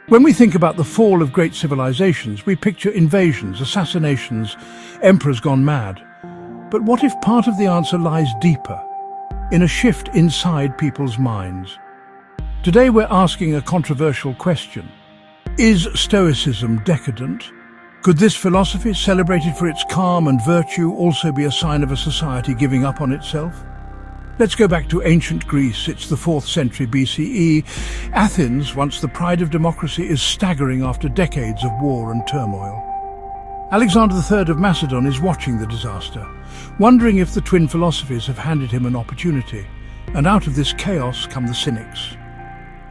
When we think about the fall of great civilizations, we picture invasions, assassinations, emperors gone mad. But what if part of the answer lies deeper, in a shift inside people's minds? Today we're asking a controversial question. Is Stoicism decadent? Could this philosophy, celebrated for its calm and virtue, also be a sign of a society giving up on itself? Let's go back to ancient Greece. It's the 4th century BCE. Athens, once the pride of democracy, is staggering after decades of war and turmoil. Alexander III of Macedon is watching the disaster, wondering if the twin philosophies have handed him an opportunity. And out of this chaos come the Cynics.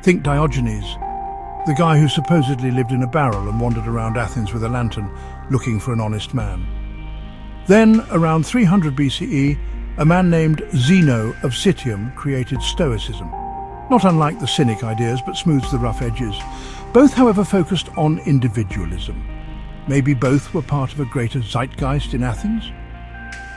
Think Diogenes, the guy who supposedly lived in a barrel and wandered around Athens with a lantern, looking for an honest man. Then, around 300 BCE, a man named Zeno of Citium created Stoicism. Not unlike the Cynic ideas, but smooths the rough edges. Both, however, focused on individualism. Maybe both were part of a greater zeitgeist in Athens?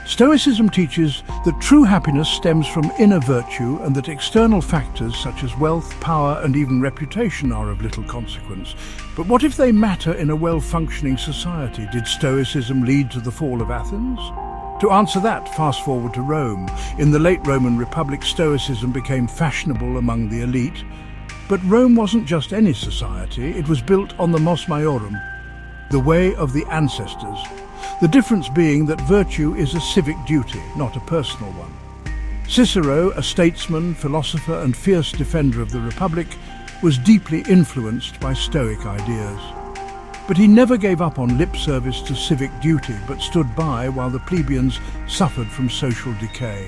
Stoicism teaches that true happiness stems from inner virtue and that external factors such as wealth, power, and even reputation are of little consequence. But what if they matter in a well-functioning society? Did Stoicism lead to the fall of Athens? To answer that, fast forward to Rome. In the late Roman Republic, Stoicism became fashionable among the elite. But Rome wasn't just any society, it was built on the mos maiorum, the way of the ancestors. The difference being that virtue is a civic duty, not a personal one. Cicero, a statesman, philosopher, and fierce defender of the Republic, was deeply influenced by Stoic ideas. But he never gave up on lip service to civic duty, but stood by while the plebeians suffered from social decay.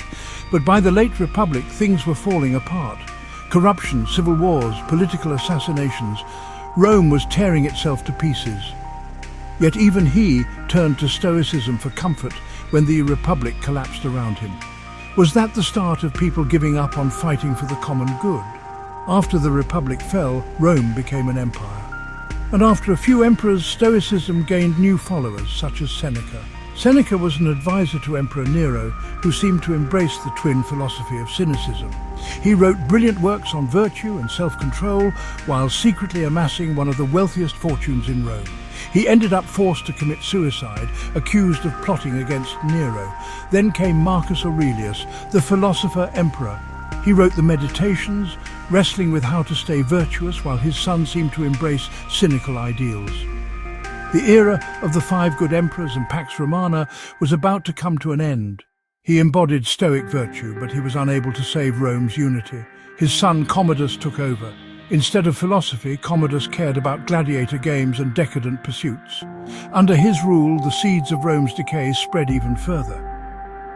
But by the late Republic, things were falling apart. Corruption, civil wars, political assassinations. Rome was tearing itself to pieces. Yet even he turned to Stoicism for comfort when the Republic collapsed around him. Was that the start of people giving up on fighting for the common good? After the Republic fell, Rome became an empire. And after a few emperors, Stoicism gained new followers, such as Seneca. Seneca was an advisor to Emperor Nero, who seemed to embrace the twin philosophy of Cynicism. He wrote brilliant works on virtue and self-control, while secretly amassing one of the wealthiest fortunes in Rome. He ended up forced to commit suicide, accused of plotting against Nero. Then came Marcus Aurelius, the philosopher-emperor. He wrote the Meditations, wrestling with how to stay virtuous while his son seemed to embrace cynical ideals. The era of the 5 good emperors and Pax Romana was about to come to an end. He embodied Stoic virtue, but he was unable to save Rome's unity. His son Commodus took over. Instead of philosophy, Commodus cared about gladiator games and decadent pursuits. Under his rule, the seeds of Rome's decay spread even further.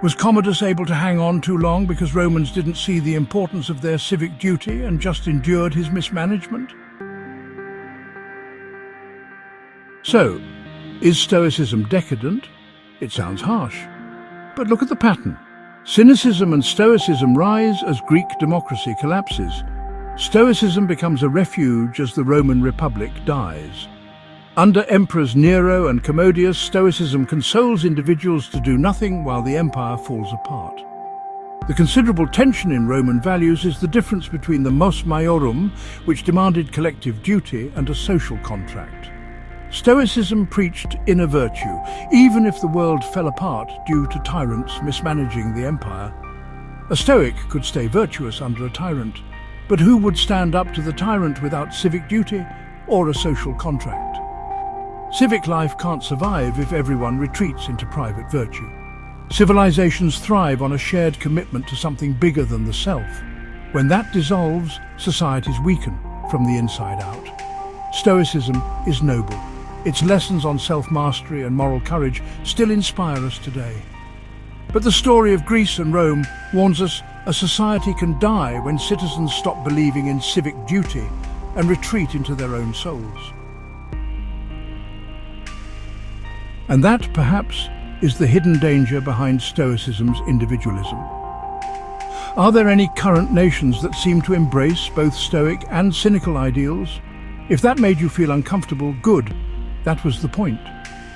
Was Commodus able to hang on too long because Romans didn't see the importance of their civic duty and just endured his mismanagement? So, is Stoicism decadent? It sounds harsh. But look at the pattern. Cynicism and Stoicism rise as Greek democracy collapses. Stoicism becomes a refuge as the Roman Republic dies. Under emperors Nero and Commodus, Stoicism consoles individuals to do nothing while the empire falls apart. The considerable tension in Roman values is the difference between the mos maiorum, which demanded collective duty, and a social contract. Stoicism preached inner virtue, even if the world fell apart due to tyrants mismanaging the empire. A Stoic could stay virtuous under a tyrant, but who would stand up to the tyrant without civic duty or a social contract? Civic life can't survive if everyone retreats into private virtue. Civilizations thrive on a shared commitment to something bigger than the self. When that dissolves, societies weaken from the inside out. Stoicism is noble. Its lessons on self-mastery and moral courage still inspire us today. But the story of Greece and Rome warns us a society can die when citizens stop believing in civic duty and retreat into their own souls. And that, perhaps, is the hidden danger behind Stoicism's individualism. Are there any current nations that seem to embrace both Stoic and cynical ideals? If that made you feel uncomfortable, good. That was the point.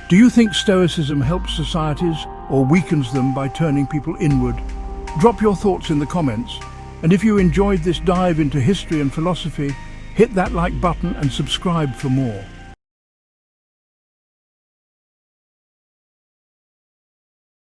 Do you think Stoicism helps societies or weakens them by turning people inward? Drop your thoughts in the comments. And if you enjoyed this dive into history and philosophy, Hit that like button and subscribe for more.